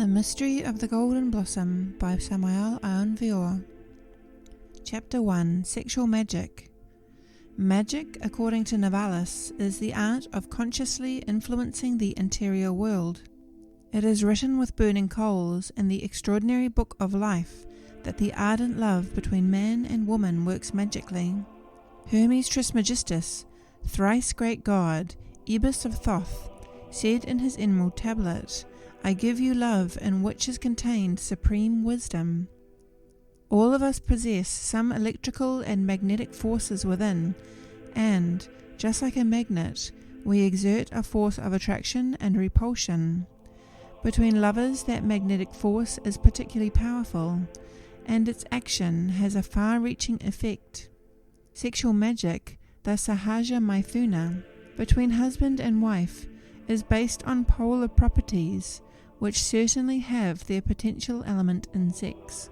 The Mystery of the Golden Blossom by Samael Aun Weor. Chapter 1. Sexual Magic. Magic, according to Novalis, is the art of consciously influencing the interior world. It is written with burning coals in the extraordinary book of life that the ardent love between man and woman works magically. Hermes Trismegistus, thrice great god, Ibis of Thoth, said in his emerald tablet, "I give you love in which is contained supreme wisdom." All of us possess some electrical and magnetic forces within, and, just like a magnet, we exert a force of attraction and repulsion. Between lovers, that magnetic force is particularly powerful, and its action has a far-reaching effect. Sexual magic, the Sahaja Maithuna, between husband and wife, is based on polar properties, which certainly have their potential element in sex.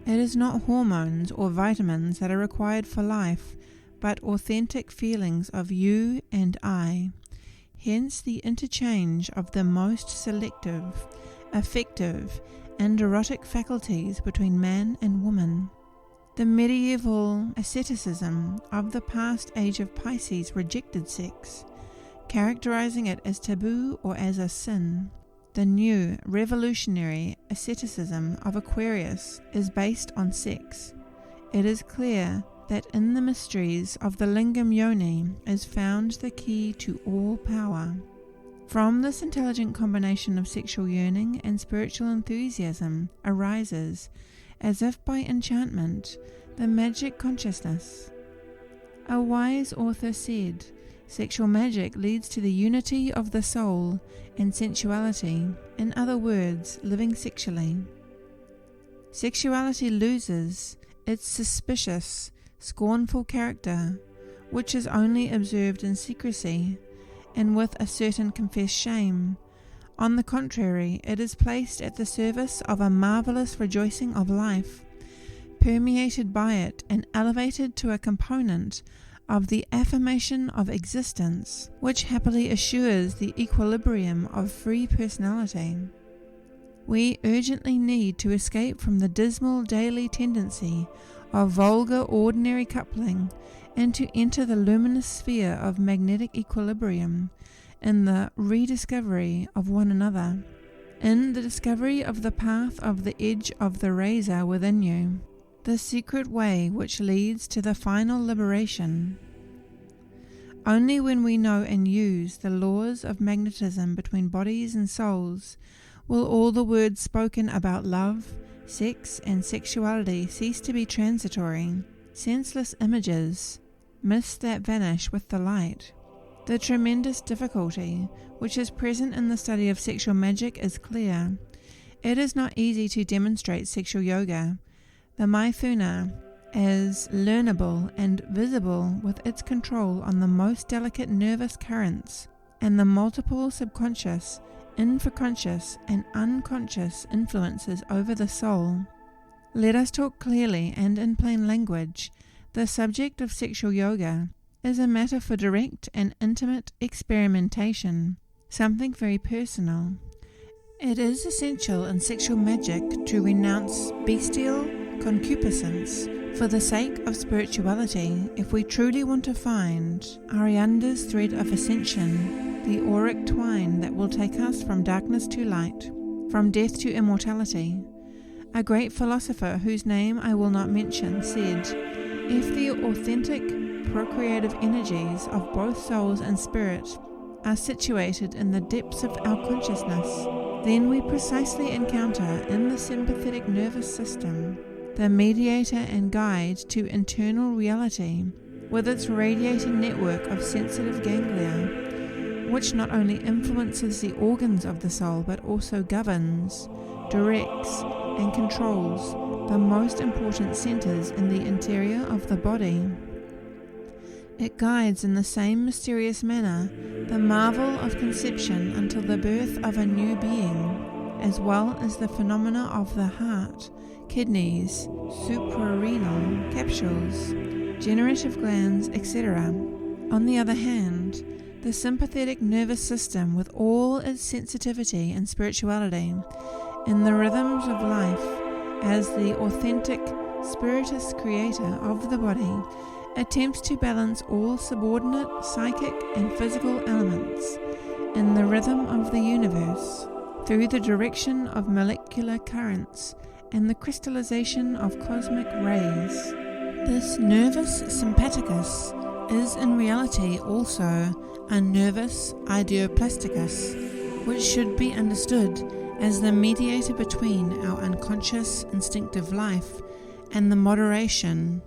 It is not hormones or vitamins that are required for life, but authentic feelings of you and I, hence the interchange of the most selective, affective, and erotic faculties between man and woman. The medieval asceticism of the past age of Pisces rejected sex, characterizing it as taboo or as a sin. The new revolutionary asceticism of Aquarius is based on sex. It is clear that in the mysteries of the lingam yoni is found the key to all power. From this intelligent combination of sexual yearning and spiritual enthusiasm arises, as if by enchantment, the magic consciousness. A wise author said, "Sexual magic leads to the unity of the soul and sensuality, in other words, living sexually." Sexuality loses its suspicious, scornful character, which is only observed in secrecy and with a certain confessed shame. On the contrary, it is placed at the service of a marvelous rejoicing of life, permeated by it and elevated to a component of the affirmation of existence, which happily assures the equilibrium of free personality. We urgently need to escape from the dismal daily tendency of vulgar ordinary coupling and to enter the luminous sphere of magnetic equilibrium in the rediscovery of one another, in the discovery of the path of the edge of the razor within you, the secret way which leads to the final liberation. Only when we know and use the laws of magnetism between bodies and souls will all the words spoken about love, sex, and sexuality cease to be transitory, senseless images, myths that vanish with the light. The tremendous difficulty which is present in the study of sexual magic is clear. It is not easy to demonstrate sexual yoga, the Maithuna, as learnable and visible with its control on the most delicate nervous currents and the multiple subconscious, infraconscious, and unconscious influences over the soul. Let us talk clearly and in plain language. The subject of sexual yoga is a matter for direct and intimate experimentation, something very personal. It is essential in sexual magic to renounce bestial concupiscence for the sake of spirituality if we truly want to find Arianda's thread of ascension, the auric twine that will take us from darkness to light, from death to immortality. A great philosopher whose name I will not mention said, "If the authentic procreative energies of both souls and spirit are situated in the depths of our consciousness, then we precisely encounter in the sympathetic nervous system the mediator and guide to internal reality, with its radiating network of sensitive ganglia, which not only influences the organs of the soul but also governs, directs, and controls the most important centers in the interior of the body. It guides in the same mysterious manner the marvel of conception until the birth of a new being, as well as the phenomena of the heart, kidneys, suprarenal capsules, generative glands, etc. On the other hand, The sympathetic nervous system, with all its sensitivity and spirituality, in the rhythms of life, as the authentic spiritist creator of the body, attempts to balance all subordinate psychic and physical elements in the rhythm of the universe through the direction of molecular currents and the crystallization of cosmic rays. This nervus sympathicus is in reality also a nervus ideoplasticus, which should be understood as the mediator between our unconscious instinctive life and the moderation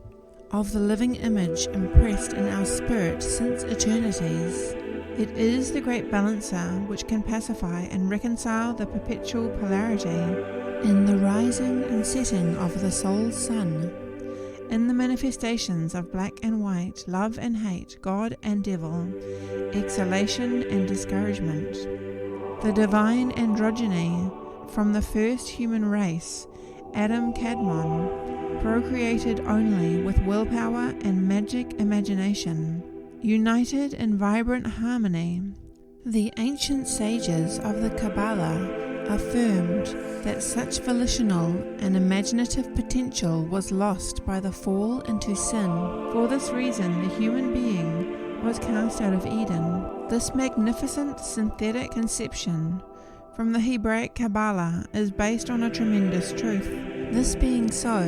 of the living image impressed in our spirit since eternities. It is the great balancer which can pacify and reconcile the perpetual polarity in the rising and setting of the soul's sun, in the manifestations of black and white, love and hate, God and devil, exaltation and discouragement. The divine androgyny from the first human race, Adam Kadmon, procreated only with willpower and magic imagination, united in vibrant harmony. The ancient sages of the Kabbalah affirmed that such volitional and imaginative potential was lost by the fall into sin. For this reason, the human being was cast out of Eden. This magnificent synthetic conception from the Hebraic Kabbalah is based on a tremendous truth. This being so,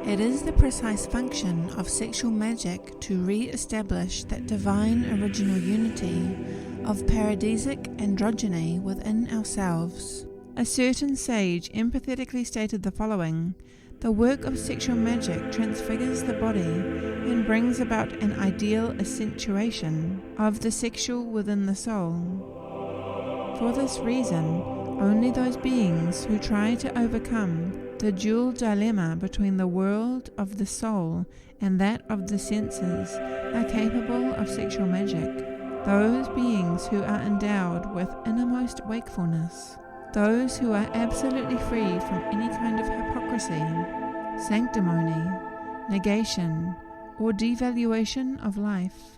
it is the precise function of sexual magic to re-establish that divine original unity of paradisic androgyny within ourselves. A certain sage empathetically stated the following: the work of sexual magic transfigures the body and brings about an ideal accentuation of the sexual within the soul. For this reason, only those beings who try to overcome the dual dilemma between the world of the soul and that of the senses are capable of sexual magic. Those beings who are endowed with innermost wakefulness, those who are absolutely free from any kind of hypocrisy, sanctimony, negation, or devaluation of life.